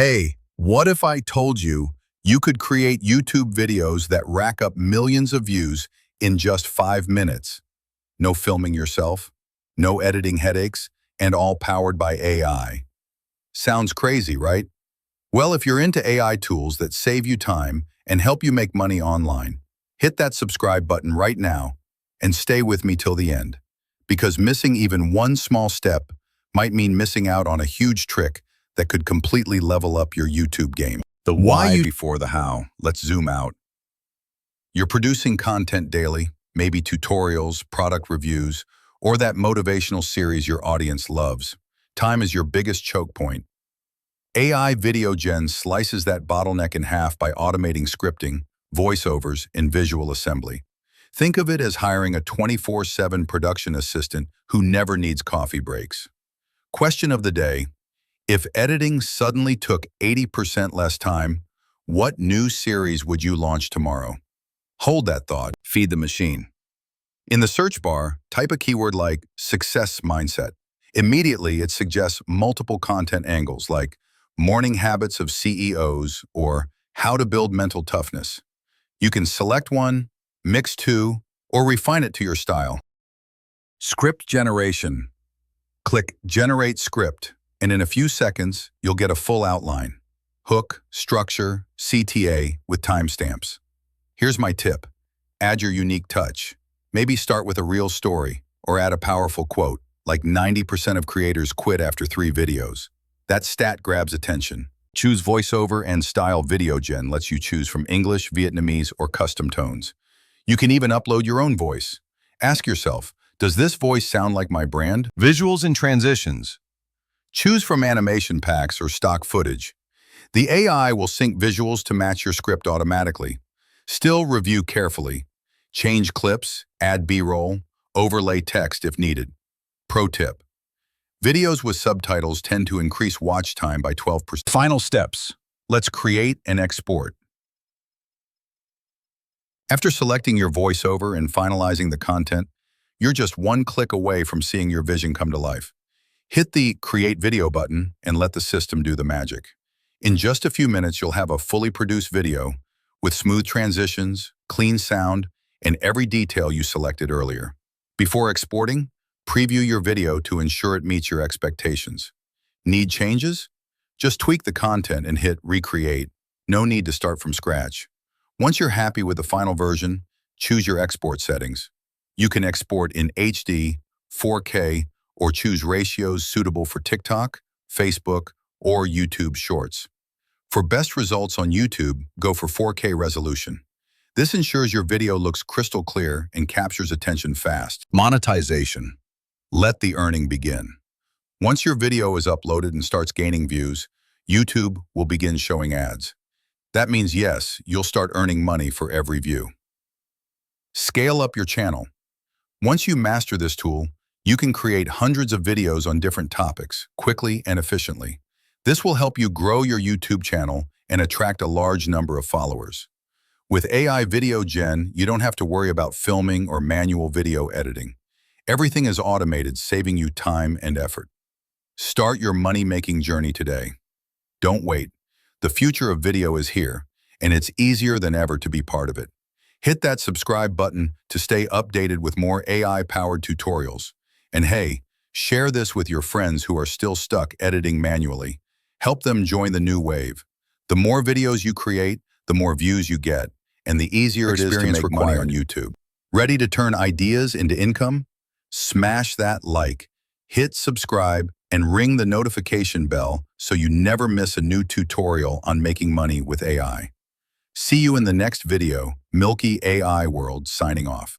Hey, what if I told you you could create YouTube videos that rack up millions of views in just 5 minutes? No filming yourself, no editing headaches, and all powered by AI. Sounds crazy, right? Well, if you're into AI tools that save you time and help you make money online, hit that subscribe button right now and stay with me till the end. Because missing even one small step might mean missing out on a huge trick that could completely level up your YouTube game. The why before the how. Let's zoom out. You're producing content daily, maybe tutorials, product reviews, or that motivational series your audience loves. Time is your biggest choke point. AI VideoGen slices that bottleneck in half by automating scripting, voiceovers, and visual assembly. Think of it as hiring a 24/7 production assistant who never needs coffee breaks. Question of the day: if editing suddenly took 80% less time, what new series would you launch tomorrow? Hold that thought. Feed the machine. In the search bar, type a keyword like success mindset. Immediately, it suggests multiple content angles like morning habits of CEOs or how to build mental toughness. You can select one, mix two, or refine it to your style. Script generation. Click Generate Script, and in a few seconds, you'll get a full outline. Hook, structure, CTA with timestamps. Here's my tip. Add your unique touch. Maybe start with a real story or add a powerful quote, like 90% of creators quit after 3 videos. That stat grabs attention. Choose voiceover and style. VideoGen lets you choose from English, Vietnamese, or custom tones. You can even upload your own voice. Ask yourself, does this voice sound like my brand? Visuals and transitions. Choose from animation packs or stock footage. The AI will sync visuals to match your script automatically. Still review carefully. Change clips, add B-roll, overlay text if needed. Pro tip: videos with subtitles tend to increase watch time by 12%. Final steps. Let's create and export. After selecting your voiceover and finalizing the content, you're just one click away from seeing your vision come to life. Hit the Create Video button and let the system do the magic. In just a few minutes, you'll have a fully produced video with smooth transitions, clean sound, and every detail you selected earlier. Before exporting, preview your video to ensure it meets your expectations. Need changes? Just tweak the content and hit Recreate. No need to start from scratch. Once you're happy with the final version, choose your export settings. You can export in HD, 4K, or choose ratios suitable for TikTok, Facebook, or YouTube Shorts. For best results on YouTube, go for 4K resolution. This ensures your video looks crystal clear and captures attention fast. Monetization. Let the earning begin. Once your video is uploaded and starts gaining views, YouTube will begin showing ads. That means, yes, you'll start earning money for every view. Scale up your channel. Once you master this tool, you can create hundreds of videos on different topics, quickly and efficiently. This will help you grow your YouTube channel and attract a large number of followers. With AI VideoGen, you don't have to worry about filming or manual video editing. Everything is automated, saving you time and effort. Start your money-making journey today. Don't wait. The future of video is here, and it's easier than ever to be part of it. Hit that subscribe button to stay updated with more AI-powered tutorials. And hey, share this with your friends who are still stuck editing manually. Help them join the new wave. The more videos you create, the more views you get, and the easier it is to make money on YouTube. Ready to turn ideas into income? Smash that like, hit subscribe, and ring the notification bell so you never miss a new tutorial on making money with AI. See you in the next video. MILKY AI World signing off.